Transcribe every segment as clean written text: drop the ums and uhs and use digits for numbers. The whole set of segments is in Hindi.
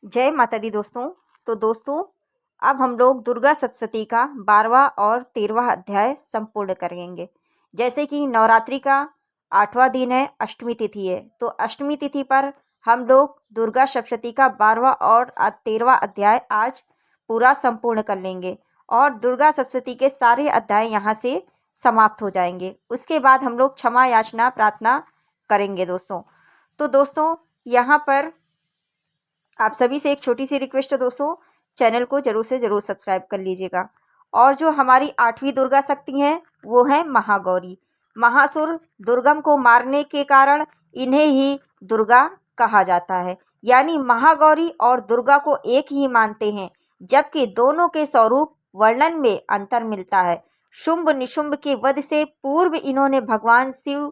जय माता दी दोस्तों। तो दोस्तों, अब हम लोग दुर्गा सप्तशती का 12वां और 13वां अध्याय संपूर्ण करेंगे। जैसे कि नवरात्रि का 8वां दिन है, अष्टमी तिथि है, तो अष्टमी तिथि पर हम लोग दुर्गा सप्तशती का 12वां और 13वां अध्याय आज पूरा संपूर्ण कर लेंगे और दुर्गा सप्तशती के सारे अध्याय यहाँ से समाप्त हो जाएंगे। उसके बाद हम लोग क्षमा याचना प्रार्थना करेंगे दोस्तों। तो दोस्तों, यहाँ पर आप सभी से एक छोटी सी रिक्वेस्ट है दोस्तों, चैनल को ज़रूर से ज़रूर सब्सक्राइब कर लीजिएगा। और जो हमारी 8वीं दुर्गा शक्ति हैं वो है महागौरी। महासुर दुर्गम को मारने के कारण इन्हें ही दुर्गा कहा जाता है। यानी महागौरी और दुर्गा को एक ही मानते हैं, जबकि दोनों के स्वरूप वर्णन में अंतर मिलता है। शुंभ निशुंभ के वध से पूर्व इन्होंने भगवान शिव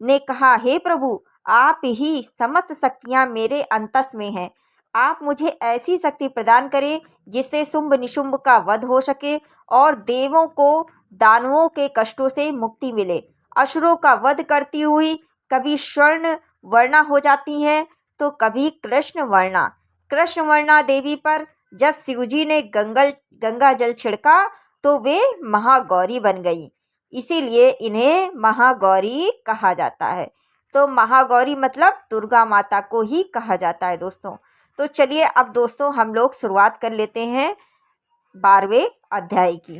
ने कहा, हे प्रभु, आप ही समस्त शक्तियाँ मेरे अंतस में हैं। आप मुझे ऐसी शक्ति प्रदान करें जिससे शुंभ निशुंभ का वध हो सके और देवों को दानवों के कष्टों से मुक्ति मिले। असुरों का वध करती हुई कभी स्वर्ण वर्णा हो जाती हैं तो कभी कृष्ण वर्णा। कृष्ण वर्णा देवी पर जब शिवजी ने गंगा जल छिड़का तो वे महागौरी बन गई, इसीलिए इन्हें महागौरी कहा जाता है। तो महागौरी मतलब दुर्गा माता को ही कहा जाता है दोस्तों। तो चलिए अब दोस्तों हम लोग शुरुआत कर लेते हैं 12वें अध्याय की।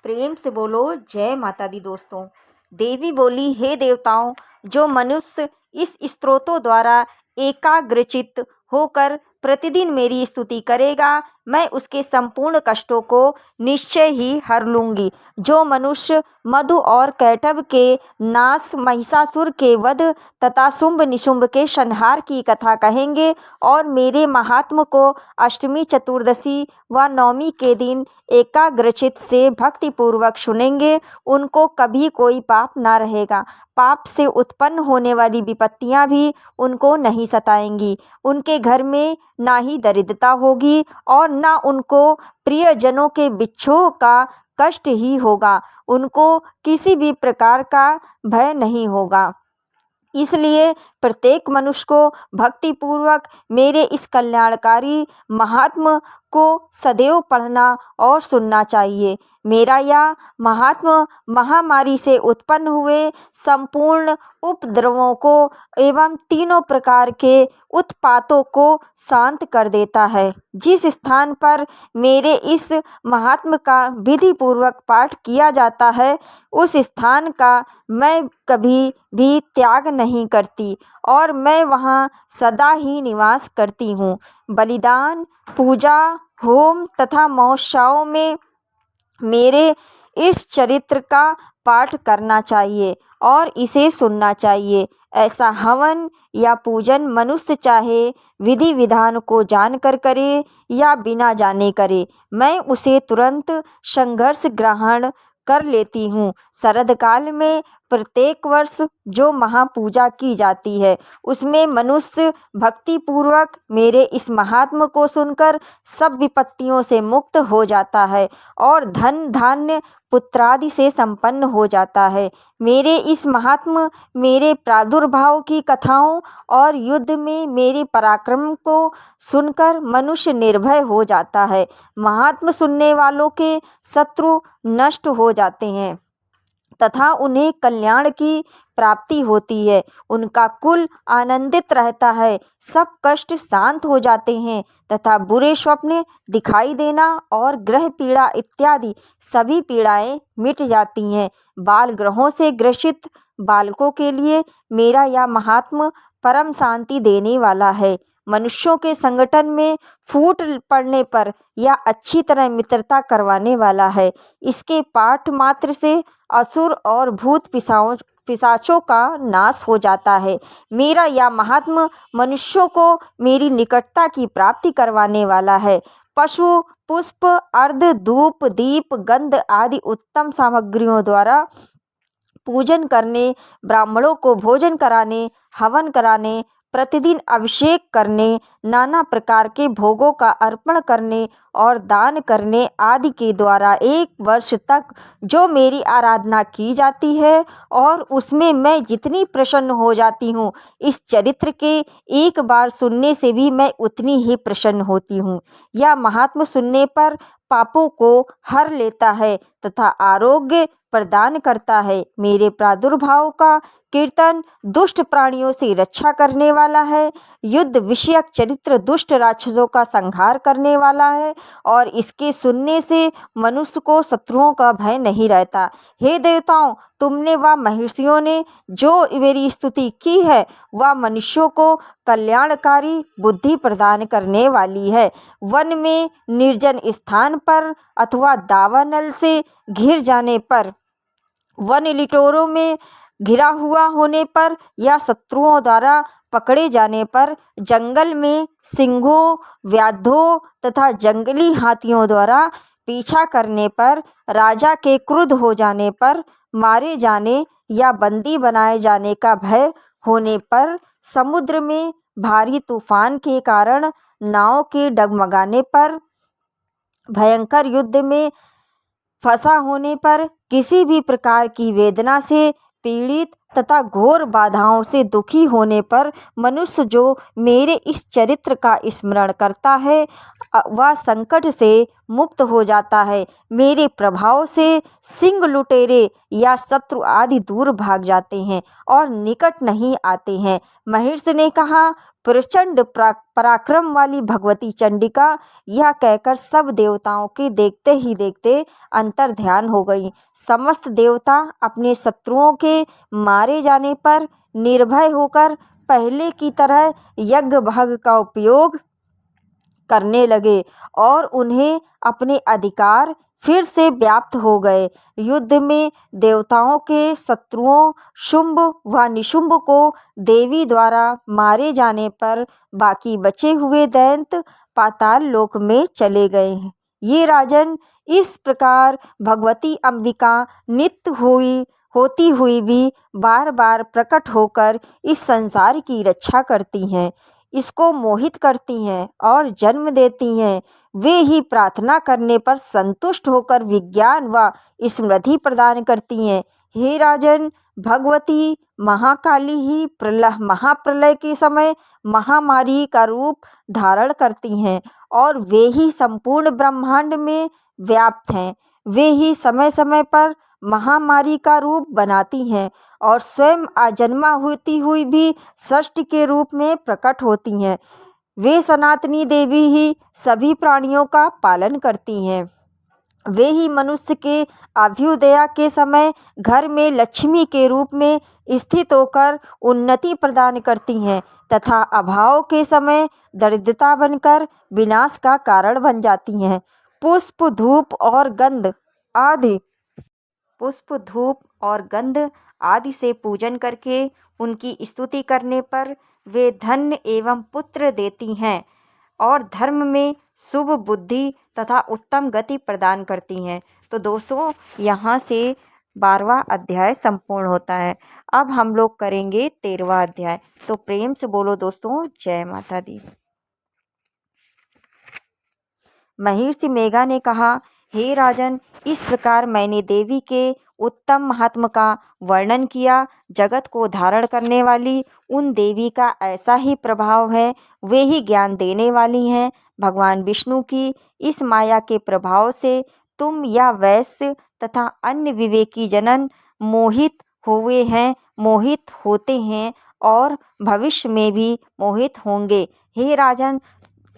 प्रेम से बोलो जय माता दी दोस्तों। देवी बोली, हे देवताओं, जो मनुष्य इस स्तोत्रों द्वारा एकाग्रचित्त होकर प्रतिदिन मेरी स्तुति करेगा, मैं उसके संपूर्ण कष्टों को निश्चय ही हर लूँगी। जो मनुष्य मधु और कैटभ के नाश, महिषासुर के वध तथा शुंभ निशुंभ के संहार की कथा कहेंगे और मेरे महात्म को अष्टमी, चतुर्दशी व नवमी के दिन एकाग्रचित्त से भक्तिपूर्वक सुनेंगे, उनको कभी कोई पाप ना रहेगा। पाप से उत्पन्न होने वाली विपत्तियां भी उनको नहीं सताएंगी। उनके घर में ना ही दरिद्रता होगी और ना उनको प्रियजनों के बिच्छों का कष्ट ही होगा। उनको किसी भी प्रकार का भय नहीं होगा। इसलिए प्रत्येक मनुष्य को भक्तिपूर्वक मेरे इस कल्याणकारी महात्म्य को सदैव पढ़ना और सुनना चाहिए। मेरा यह महात्म्य महामारी से उत्पन्न हुए संपूर्ण उपद्रवों को एवं तीनों प्रकार के उत्पातों को शांत कर देता है। जिस स्थान पर मेरे इस महात्म्य का विधि पूर्वक पाठ किया जाता है, उस स्थान का मैं कभी भी त्याग नहीं करती और मैं वहाँ सदा ही निवास करती हूँ। बलिदान, पूजा, होम तथा महोत्सवों में मेरे इस चरित्र का पाठ करना चाहिए और इसे सुनना चाहिए। ऐसा हवन या पूजन मनुष्य चाहे विधि विधान को जानकर करे या बिना जाने करे, मैं उसे तुरंत संघर्ष ग्रहण कर लेती हूँ। शरद काल में प्रत्येक वर्ष जो महापूजा की जाती है, उसमें मनुष्य भक्तिपूर्वक मेरे इस महात्म्य को सुनकर सब विपत्तियों से मुक्त हो जाता है और धन धान्य पुत्रादि से संपन्न हो जाता है। मेरे इस महात्म्य, मेरे प्रादुर्भाव की कथाओं और युद्ध में मेरे पराक्रम को सुनकर मनुष्य निर्भय हो जाता है। महात्म्य सुनने वालों के शत्रु नष्ट हो जाते हैं तथा उन्हें कल्याण की प्राप्ति होती है। उनका कुल आनंदित रहता है, सब कष्ट शांत हो जाते हैं तथा बुरे स्वप्न दिखाई देना और ग्रह पीड़ा इत्यादि सभी पीड़ाएं मिट जाती हैं। बाल ग्रहों से ग्रसित बालकों के लिए मेरा यह महात्म्य परम शांति देने वाला है। मनुष्यों के संगठन में फूट पड़ने पर यह अच्छी तरह मित्रता करवाने वाला है। इसके पाठ मात्र से असुर और भूत पिशाचों का नाश हो जाता है। मेरा यह महात्म्य मनुष्यों को मेरी निकटता की प्राप्ति करवाने वाला है। पशु, पुष्प, अर्ध, धूप, दीप, गंध आदि उत्तम सामग्रियों द्वारा पूजन करने, ब्राह्मणों को भोजन कराने, हवन कराने, प्रतिदिन अभिषेक करने, नाना प्रकार के भोगों का अर्पण करने और दान करने आदि के द्वारा 1 वर्ष तक जो मेरी आराधना की जाती है और उसमें मैं जितनी प्रसन्न हो जाती हूँ, इस चरित्र के एक बार सुनने से भी मैं उतनी ही प्रसन्न होती हूँ। यह महात्म्य सुनने पर पापों को हर लेता है तथा आरोग्य प्रदान करता है। मेरे प्रादुर्भाव का कीर्तन दुष्ट प्राणियों से रक्षा करने वाला है। युद्ध विषयक चरित्र दुष्ट राक्षसों का संहार करने वाला है और इसके सुनने से मनुष्य को शत्रुओं का भय नहीं रहता। हे देवताओं, तुमने व महर्षियों ने जो मेरी स्तुति की है वह मनुष्यों को कल्याणकारी बुद्धि प्रदान करने वाली है। वन में निर्जन स्थान पर अथवा दावानल से घिर जाने पर, वन लिटोरों में घिरा हुआ होने पर या शत्रुओं द्वारा पकड़े जाने पर, जंगल में सिंहों, व्याघ्रों तथा जंगली हाथियों द्वारा पीछा करने पर, राजा के क्रुद्ध हो जाने पर, मारे जाने या बंदी बनाए जाने का भय होने पर, समुद्र में भारी तूफान के कारण नाव के डगमगाने पर, भयंकर युद्ध में फंसा होने पर, किसी भी प्रकार की वेदना से पीड़ित तथा घोर बाधाओं से दुखी होने पर मनुष्य जो मेरे इस चरित्र का स्मरण करता है वह संकट से मुक्त हो जाता है। मेरे प्रभाव से सिंह, लुटेरे या शत्रु आदि दूर भाग जाते हैं और निकट नहीं आते हैं। महर्षि ने कहा, प्रचंड पराक्रम वाली भगवती चंडिका यह कहकर सब देवताओं के देखते ही देखते अंतर ध्यान हो गई। समस्त देवता अपने शत्रुओं के मारे जाने पर निर्भय होकर पहले की तरह यज्ञ भाग का उपयोग करने लगे और उन्हें अपने अधिकार फिर से व्याप्त हो गए। युद्ध में देवताओं के शत्रुओं शुंभ व निशुंभ को देवी द्वारा मारे जाने पर बाकी बचे हुए दैत्य पाताल लोक में चले गए। ये राजन, इस प्रकार भगवती अंबिका नित्य होती हुई भी बार बार प्रकट होकर इस संसार की रक्षा करती हैं, इसको मोहित करती हैं और जन्म देती हैं। वे ही प्रार्थना करने पर संतुष्ट होकर विज्ञान व स्मृति प्रदान करती हैं। हे राजन, भगवती महाकाली ही महाप्रलय के समय महामारी का रूप धारण करती हैं और वे ही संपूर्ण ब्रह्मांड में व्याप्त हैं। वे ही समय समय पर महामारी का रूप बनाती हैं और स्वयं अजन्मा होती हुई भी सृष्टि के रूप में प्रकट होती हैं। वे सनातनी देवी ही सभी प्राणियों का पालन करती हैं। वे ही मनुष्य के अभ्युदय के समय घर में लक्ष्मी के रूप में स्थित होकर उन्नति प्रदान करती हैं तथा अभाव के समय दरिद्रता बनकर विनाश का कारण बन जाती हैं। पुष्प धूप और गंध आदि से पूजन करके उनकी स्तुति करने पर वे धन एवं पुत्र देती हैं और धर्म में शुभ बुद्धि तथा उत्तम गति प्रदान करती हैं। तो दोस्तों, यहाँ से 12वां अध्याय संपूर्ण होता है। अब हम लोग करेंगे 13वां अध्याय। तो प्रेम से बोलो दोस्तों, जय माता दी। महर्षि मेघा ने कहा, हे राजन, इस प्रकार मैंने देवी के उत्तम महात्म का वर्णन किया। जगत को धारण करने वाली उन देवी का ऐसा ही प्रभाव है। वे ही ज्ञान देने वाली हैं। भगवान विष्णु की इस माया के प्रभाव से तुम या वैश्य तथा अन्य विवेकी जनन मोहित मोहित होते हैं और भविष्य में भी मोहित होंगे। हे राजन,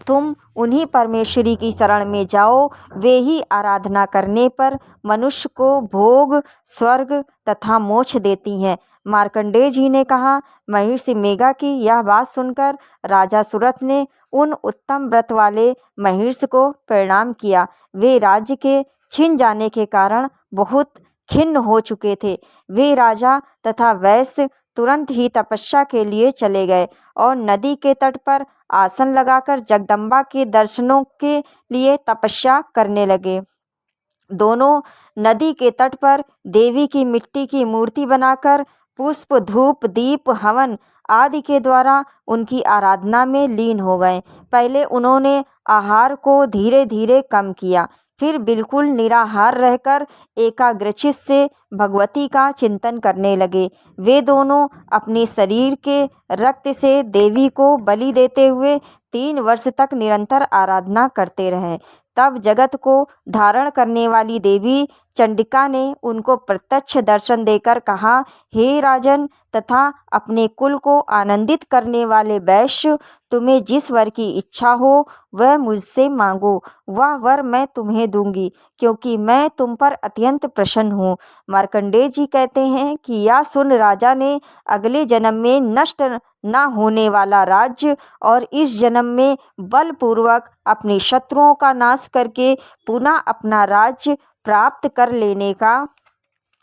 तुम उन्हीं परमेश्वरी की शरण में जाओ। वे ही आराधना करने पर मनुष्य को भोग, स्वर्ग तथा मोक्ष देती हैं। मार्कंडेय जी ने कहा, महर्षि मेघा की यह बात सुनकर राजा सुरथ ने उन उत्तम व्रत वाले महर्षि को प्रणाम किया। वे राज्य के छिन जाने के कारण बहुत खिन्न हो चुके थे। वे राजा तथा वैश्य तुरंत ही तपस्या के लिए चले गए और नदी के तट पर आसन लगाकर जगदम्बा के दर्शनों के लिए तपस्या करने लगे। दोनों नदी के तट पर देवी की मिट्टी की मूर्ति बनाकर पुष्प, धूप, दीप, हवन आदि के द्वारा उनकी आराधना में लीन हो गए। पहले उन्होंने आहार को धीरे धीरे कम किया, फिर बिल्कुल निराहार रहकर एकाग्रचित्त से भगवती का चिंतन करने लगे। वे दोनों अपने शरीर के रक्त से देवी को बलि देते हुए 3 वर्ष तक निरंतर आराधना करते रहे। तब जगत को धारण करने वाली देवी चंडिका ने उनको प्रत्यक्ष दर्शन देकर कहा, हे राजन तथा अपने कुल को आनंदित करने वाले वैश्य, तुम्हें जिस वर की इच्छा हो वह मुझसे मांगो, वह वर मैं तुम्हें दूंगी, क्योंकि मैं तुम पर अत्यंत प्रसन्न हूँ। मार्कंडेय जी कहते हैं कि यह सुन राजा ने अगले जन्म में नष्ट न होने वाला राज्य और इस जन्म में बलपूर्वक अपने शत्रुओं का नाश करके पुनः अपना राज्य प्राप्त कर लेने का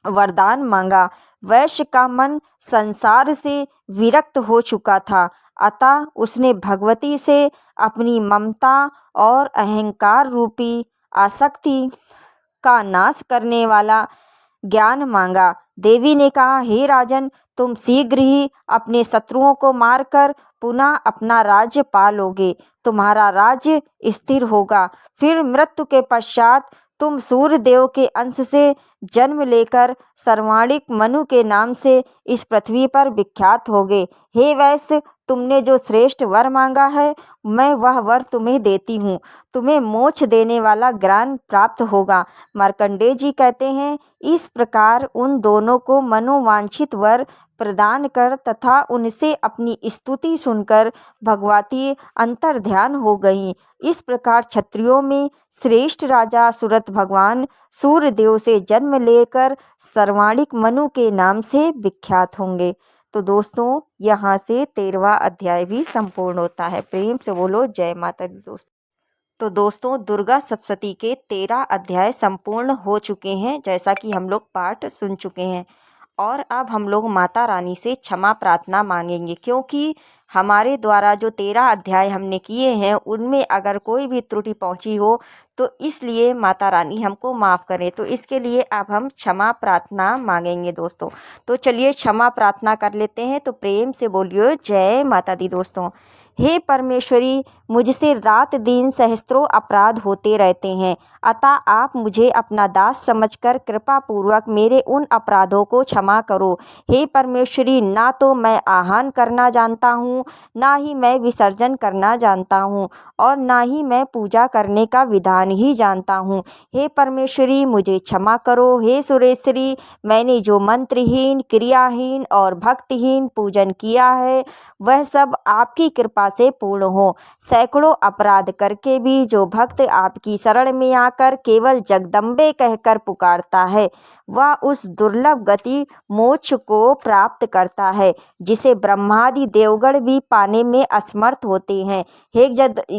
वरदान मांगा। वैश्य का मन संसार से विरक्त हो चुका था, अतः उसने भगवती से अपनी ममता और अहंकार रूपी आसक्ति का नाश करने वाला ज्ञान मांगा। देवी ने कहा, हे राजन, तुम शीघ्र ही अपने शत्रुओं को मारकर पुनः अपना राज्य पालोगे, तुम्हारा राज्य स्थिर होगा। फिर मृत्यु के पश्चात तुम सूर्य देव के अंश से जन्म लेकर सर्वाणिक मनु के नाम से इस पृथ्वी पर विख्यात होगे। हे वैश्य, तुमने जो श्रेष्ठ वर मांगा है, मैं वह वर तुम्हें देती हूँ। तुम्हें मोक्ष देने वाला ज्ञान प्राप्त होगा। मार्कंडेय जी कहते हैं, इस प्रकार उन दोनों को मनोवांछित वर प्रदान कर तथा उनसे अपनी स्तुति सुनकर भगवती अंतर्ध्यान हो गईं। इस प्रकार क्षत्रियों में श्रेष्ठ राजा सुरथ भगवान सूर्यदेव से जन्म लेकर सर्वाणिक मनु के नाम से विख्यात होंगे। तो दोस्तों, यहाँ से 13वां अध्याय भी संपूर्ण होता है। प्रेम से बोलो जय माता दी दोस्तों। तो दोस्तों, दुर्गा सप्तशती के 13 अध्याय संपूर्ण हो चुके हैं, जैसा कि हम लोग पाठ सुन चुके हैं। और अब हम लोग माता रानी से क्षमा प्रार्थना मांगेंगे, क्योंकि हमारे द्वारा जो 13 अध्याय हमने किए हैं उनमें अगर कोई भी त्रुटि पहुंची हो तो इसलिए माता रानी हमको माफ़ करें। तो इसके लिए अब हम क्षमा प्रार्थना मांगेंगे दोस्तों। तो चलिए क्षमा प्रार्थना कर लेते हैं। तो प्रेम से बोलिए जय माता दी दोस्तों। हे परमेश्वरी, मुझसे रात दिन सहस्त्रों अपराध होते रहते हैं, अतः आप मुझे अपना दास समझकर कृपा पूर्वक मेरे उन अपराधों को क्षमा करो। हे परमेश्वरी, ना तो मैं आह्वान करना जानता हूँ, ना ही मैं विसर्जन करना जानता हूँ, और ना ही मैं पूजा करने का विधान ही जानता हूँ। हे परमेश्वरी, मुझे क्षमा करो। हे सुरेश्वरी, मैंने जो मंत्रहीन, क्रियाहीन और भक्तिहीन पूजन किया है वह सब आपकी कृपा से पूर्ण हो। सैकड़ों अपराध करके भी जो भक्त आपकी शरण में आकर केवल जगदम्बे कहकर पुकारता है, वह उस दुर्लभ गति मोक्ष को प्राप्त करता है जिसे ब्रह्मादि देवगण भी पाने में असमर्थ होते हैं। हे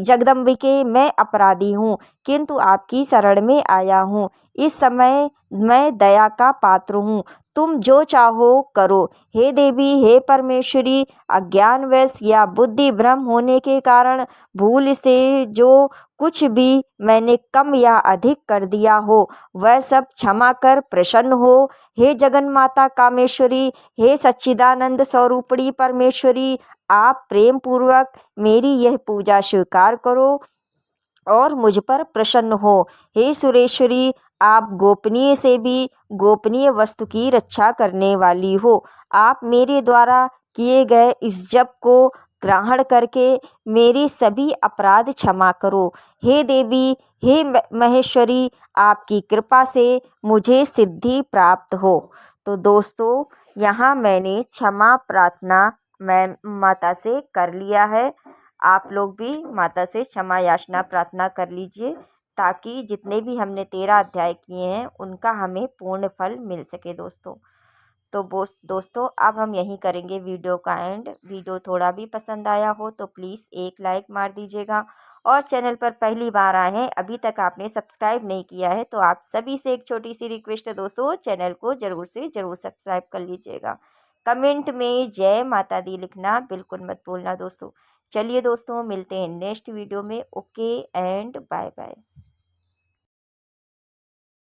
जगदम्बिके, मैं अपराधी हूँ, किंतु आपकी शरण में आया हूँ। इस समय मैं दया का पात्र हूँ, तुम जो चाहो करो। हे देवी, हे परमेश्वरी, अज्ञानवश या बुद्धि भ्रम होने के कारण भूल से जो कुछ भी मैंने कम या अधिक कर दिया हो वह सब क्षमा कर प्रसन्न हो। हे जगन्माता कामेश्वरी, हे सच्चिदानंद स्वरूपणी परमेश्वरी, आप प्रेम पूर्वक मेरी यह पूजा स्वीकार करो और मुझ पर प्रसन्न हो। हे सुरेश्वरी, आप गोपनीय से भी गोपनीय वस्तु की रक्षा करने वाली हो। आप मेरे द्वारा किए गए इस जप को ग्रहण करके मेरे सभी अपराध क्षमा करो। हे देवी, हे महेश्वरी, आपकी कृपा से मुझे सिद्धि प्राप्त हो। तो दोस्तों, यहाँ मैंने क्षमा प्रार्थना मैं माता से कर लिया है। आप लोग भी माता से क्षमा याचना प्रार्थना कर लीजिए, ताकि जितने भी हमने 13 अध्याय किए हैं उनका हमें पूर्ण फल मिल सके दोस्तों। तो दोस्तों, अब हम यहीं करेंगे वीडियो का एंड। वीडियो थोड़ा भी पसंद आया हो तो प्लीज़ एक लाइक मार दीजिएगा, और चैनल पर पहली बार आए हैं, अभी तक आपने सब्सक्राइब नहीं किया है, तो आप सभी से एक छोटी सी रिक्वेस्ट है दोस्तों, चैनल को ज़रूर से ज़रूर सब्सक्राइब कर लीजिएगा। कमेंट में जय माता दी लिखना बिल्कुल मत भूलना दोस्तों। चलिए दोस्तों, मिलते हैं नेक्स्ट वीडियो में। Okay and bye bye.